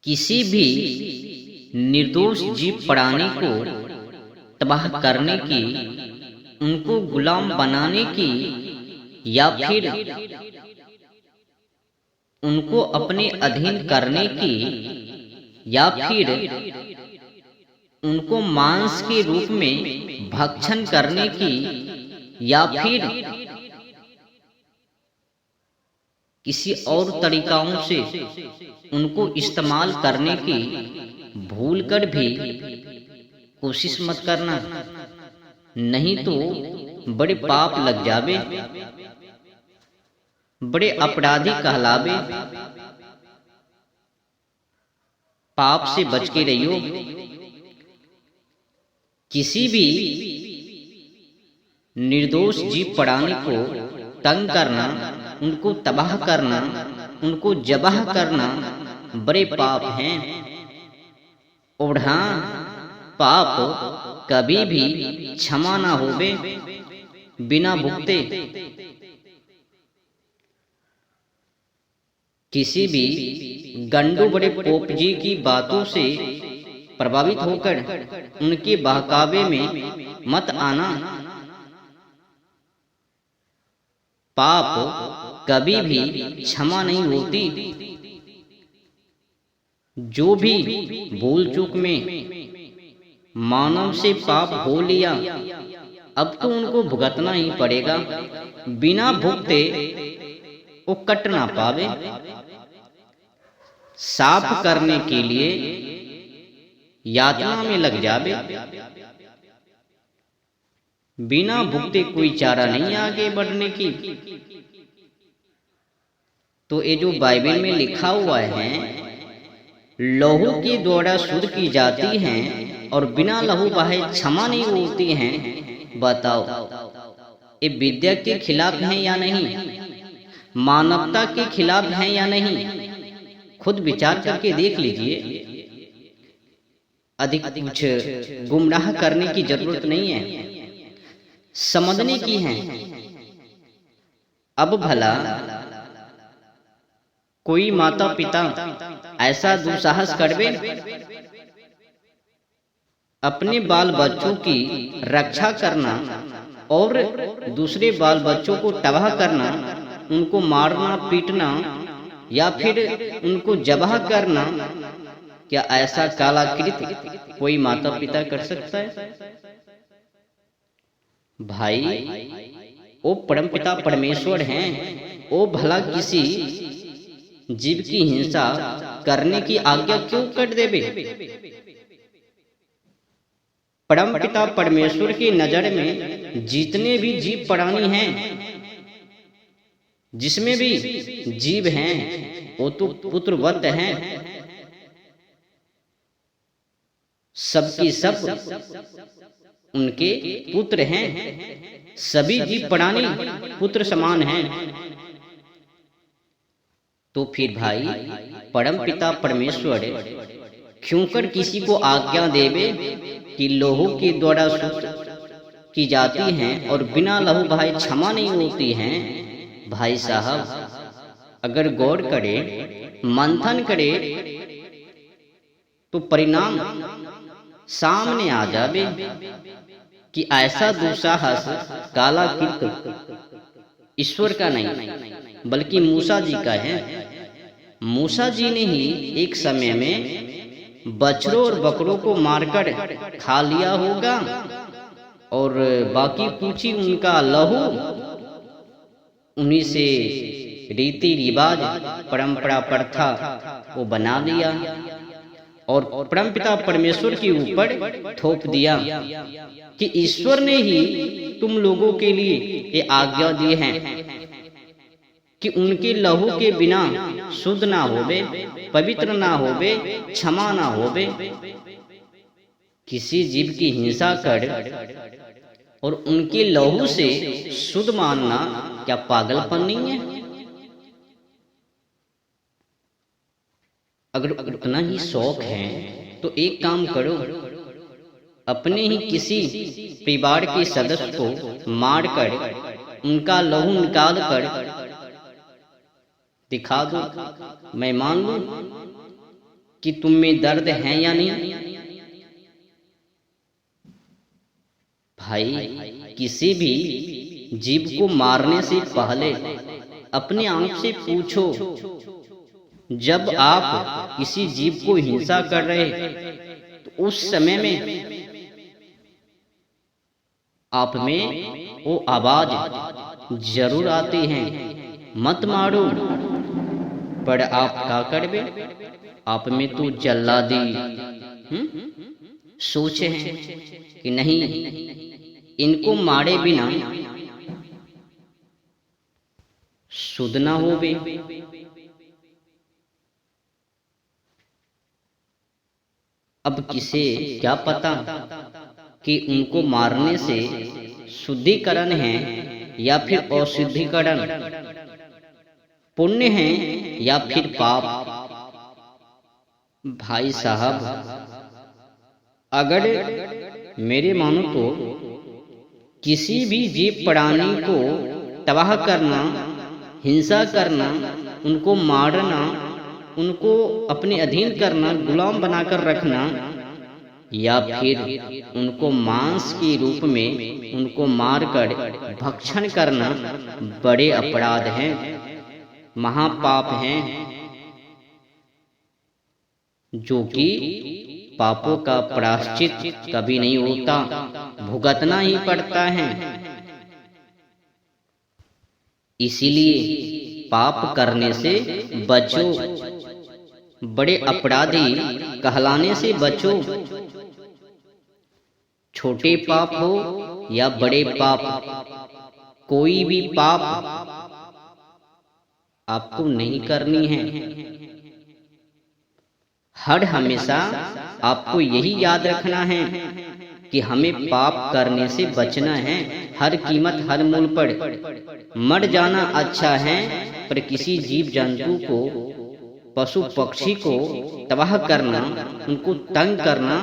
किसी भी निर्दोष जीव प्राणी को तबाह करने की, उनको गुलाम बनाने की या फिर उनको अपने अधीन करने की या फिर उनको मांस के रूप में भक्षण करने की या फिर किसी और तरीकाओं से उनको इस्तेमाल करने की भूलकर भी कोशिश मत करना, नहीं तो बड़े पाप लग जावे, बड़े अपराधी कहलावे। पाप से बच के रहियो। किसी भी निर्दोष जीव प्राणी को तंग करना, उनको तबाह करना, उनको जबाह करना बड़े पाप हैं। और हाँ, पाप कभी भी क्षमा ना होवे बिना भुगते। किसी भी गंडू बड़े पोप जी की बातों से प्रभावित होकर उनके बहकावे में मत आना। पाप कभी भी क्षमा नहीं होती। जो भी भूल चूक में मानव से पाप हो लिया, अब तो उनको भुगतना ही पड़ेगा। बिना भुगते वो कट ना पावे। साफ करने के लिए यातना में लग जावे। बिना भुगते कोई चारा नहीं आगे बढ़ने की। तो ये जो बाइबल में लिखा हुआ है, लहू के द्वारा शुद्ध की जाती हैं और बिना लहू बहाए क्षमा नहीं होती हैं। बताओ, ये विद्या के खिलाफ है या नहीं? मानवता के खिलाफ है या नहीं? खुद विचार करके देख लीजिए। अधिक कुछ गुमराह करने की जरूरत नहीं है, समझने की है। अब भला कोई माता पिता ऐसा दुस्साहस करवे, अपने बाल बच्चों की रक्षा करना और दूसरे बाल बच्चों को तबाह करना, उनको मारना पीटना या फिर उनको जबाह करना, क्या ऐसा काला कृत्य कोई माता पिता कर सकता है? भाई, वो परमपिता परमेश्वर हैं, वो भला किसी जीव की हिंसा करने की आज्ञा क्यों कर देवे? परमपिता परमेश्वर की नजर में जितने भी जीव प्राणी हैं, जिसमें भी जीव हैं, वो तो पुत्रवत हैं। सबकी सब उनके पुत्र हैं। सभी जीव प्राणी पुत्र समान हैं। तो फिर भाई, परम पिता परमेश्वर क्यों कर किसी को आज्ञा देवे कि लहू के द्वारा शुद्ध की जाती हैं और बिना लहू बहाए क्षमा नहीं होती हैं? भाई साहब, अगर गौर करे, मंथन करे, तो परिणाम सामने आ जावे कि ऐसा दुस्साहस, काला कृत्य ईश्वर का नहीं बल्कि मूसा जी का है। मूसा जी ने ही एक समय में बछड़ों और बकरों को मारकर खा लिया होगा और बाकी पूछी उनका लहू उन्हीं से रीति रिवाज, परंपरा, प्रथा वो बना लिया और परमपिता परमेश्वर के ऊपर थोप दिया कि ईश्वर ने ही तुम लोगों के लिए ये आज्ञा दी है कि उनके लहू के बिना शुद्ध ना होवे, पवित्र ना होवे, क्षमा ना होवे। किसी जीव की हिंसा कर और उनके लहू से शुद्ध मानना क्या पागलपन नहीं है? अगर उतना ही शौक है तो एक काम करो, अपने ही किसी परिवार के सदस्य को मारकर उनका लहू निकाल कर दिखा दो, मैं मान लूं। कि तुम में दर्द है या नहीं? भाई, किसी भी जीव को मारने से पहले अपने आप से पूछो, जब आप किसी जीव को हिंसा कर रहे तो उस समय में आप में वो आवाज जरूर आती है, मत मारो, पर आप क्या करबे? आप में तो जल्लादी सोचे हैं कि नहीं, इनको मारे बिना सुध ना होवे। अब किसे क्या पता कि उनको मारने से शुद्धिकरण है या फिर अशुद्धिकरण, पुण्य है या फिर पाप। भाई साहब, अगर मेरे मानो तो किसी भी जीव प्राणी को तबाह करना, हिंसा करना, उनको मारना, उनको अपने अधीन करना, गुलाम बनाकर रखना, या फिर उनको मांस के रूप में उनको मारकर भक्षण करना बड़े अपराध हैं, महापाप हैं, जो कि पापों का प्रायश्चित कभी नहीं होता, भुगतना ही पड़ता है। इसीलिए पाप करने से बचो, बड़े अपराधी कहलाने से बचो। छोटे पाप हो या बड़े पाप, कोई भी पाप आपको नहीं करनी है। हर हमेशा आपको यही याद रखना है कि हमें पाप करने से बचना है, हर कीमत हर मूल पर। मर जाना अच्छा है, पर किसी जीव जंतु को, पशु पक्षी को तबाह करना, उनको तंग करना